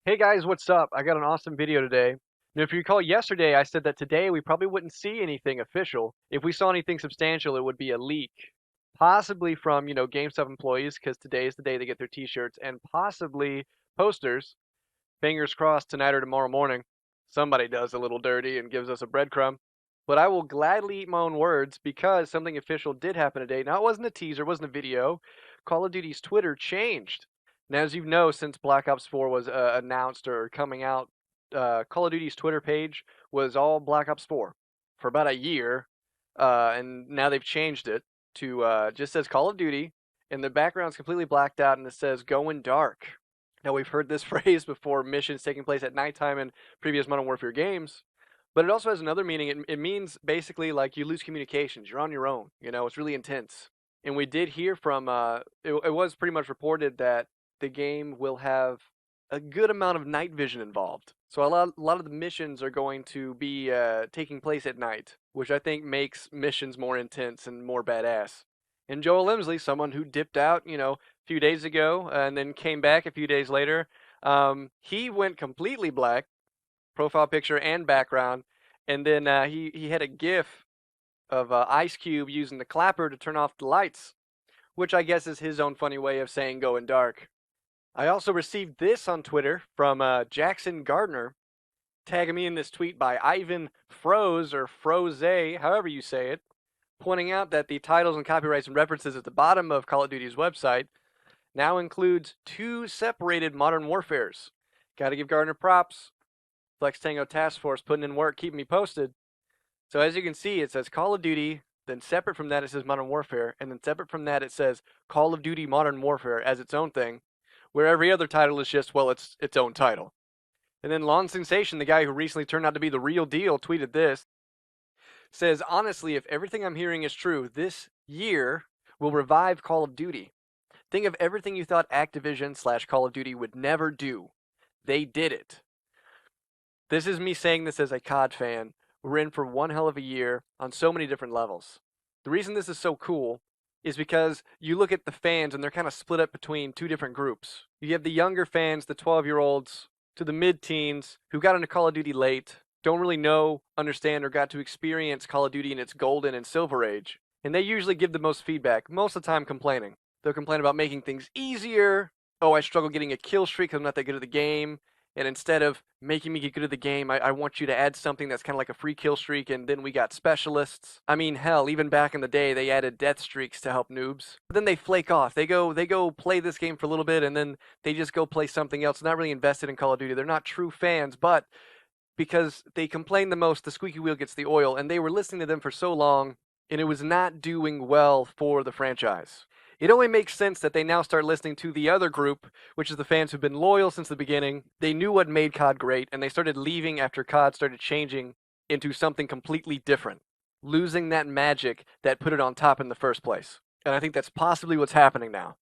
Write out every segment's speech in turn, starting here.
Hey guys, what's up? I got an awesome video today. Now, if you recall yesterday, I said that today we probably wouldn't see anything official. If we saw anything substantial, it would be a leak. Possibly from, GameStop employees, because today is the day they get their t-shirts, and possibly posters. Fingers crossed tonight or tomorrow morning. Somebody does a little dirty and gives us a breadcrumb. But I will gladly eat my own words because something official did happen today. Now, it wasn't a teaser, it wasn't a video. Call of Duty's Twitter changed. Now, as you know, since Black Ops 4 was announced or coming out, Call of Duty's Twitter page was all Black Ops 4 for about a year, and now they've changed it to just says Call of Duty, and the background's completely blacked out, and it says "Going Dark." Now, we've heard this phrase before, missions taking place at nighttime in previous Modern Warfare games, but it also has another meaning. It means basically like you lose communications, you're on your own, it's really intense. And we did hear from, it was pretty much reported that the game will have a good amount of night vision involved. So a lot of the missions are going to be taking place at night, which I think makes missions more intense and more badass. And Joel Emsley, someone who dipped out, a few days ago and then came back a few days later, he went completely black, profile picture and background, and then he had a GIF of Ice Cube using the clapper to turn off the lights, which I guess is his own funny way of saying going dark. I also received this on Twitter from Jackson Gardner, tagging me in this tweet by Ivan Froze or Froze, however you say it, pointing out that the titles and copyrights and references at the bottom of Call of Duty's website now includes two separated Modern Warfares. Gotta give Gardner props. Flex Tango Task Force putting in work, keeping me posted. So as you can see, it says Call of Duty, then separate from that it says Modern Warfare, and then separate from that it says Call of Duty Modern Warfare as its own thing, where every other title is just, well, it's its own title. And then Lon Sensation, the guy who recently turned out to be the real deal, tweeted this. Says, honestly, if everything I'm hearing is true, this year will revive Call of Duty. Think of everything you thought Activision slash Call of Duty would never do. They did it. This is me saying this as a COD fan. We're in for one hell of a year on so many different levels. The reason this is so cool is because you look at the fans and they're kind of split up between two different groups. You have the younger fans, the 12-year-olds, to the mid-teens who got into Call of Duty late, don't really know, understand, or got to experience Call of Duty in its golden and silver age. And they usually give the most feedback, most of the time complaining. They'll complain about making things easier. Oh, I struggle getting a kill streak because I'm not that good at the game. And instead of making me get good at the game, I want you to add something that's kind of like a free kill streak, and then we got specialists. I mean, hell, even back in the day, they added death streaks to help noobs. But then they flake off. They go play this game for a little bit, and then they just go play something else. Not really invested in Call of Duty. They're not true fans, but because they complain the most, the squeaky wheel gets the oil, and they were listening to them for so long, and it was not doing well for the franchise. It only makes sense that they now start listening to the other group, which is the fans who've been loyal since the beginning. They knew what made COD great, and they started leaving after COD started changing into something completely different, losing that magic that put it on top in the first place. And I think that's possibly what's happening now.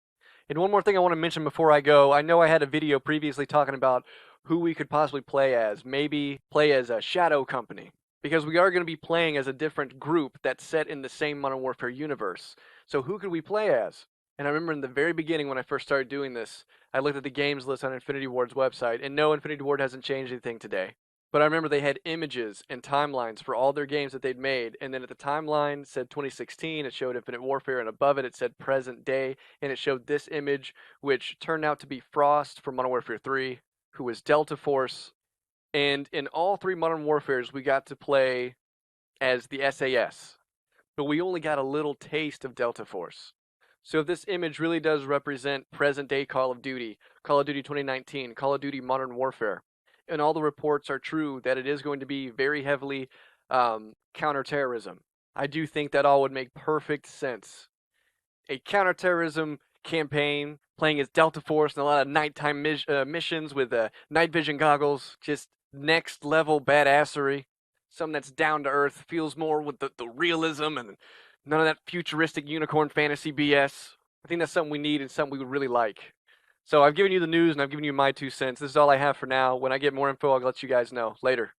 And one more thing I want to mention before I go. I know I had a video previously talking about who we could possibly play as. Maybe play as a Shadow Company. Because we are going to be playing as a different group that's set in the same Modern Warfare universe. So who could we play as? And I remember in the very beginning when I first started doing this, I looked at the games list on Infinity Ward's website, and no, Infinity Ward hasn't changed anything today. But I remember they had images and timelines for all their games that they'd made, and then at the timeline said 2016, it showed Infinite Warfare, and above it it said present day, and it showed this image, which turned out to be Frost from Modern Warfare 3, who was Delta Force, and in all three Modern Warfares we got to play as the SAS, but we only got a little taste of Delta Force. So if this image really does represent present day Call of Duty 2019, Call of Duty Modern Warfare, and all the reports are true that it is going to be very heavily counterterrorism, I do think that all would make perfect sense. A counterterrorism campaign playing as Delta Force and a lot of nighttime missions with night vision goggles, just next level badassery. Something that's down to earth, feels more with the realism and none of that futuristic unicorn fantasy BS. I think that's something we need and something we would really like. So I've given you the news and I've given you my 2 cents. This is all I have for now. When I get more info, I'll let you guys know. Later.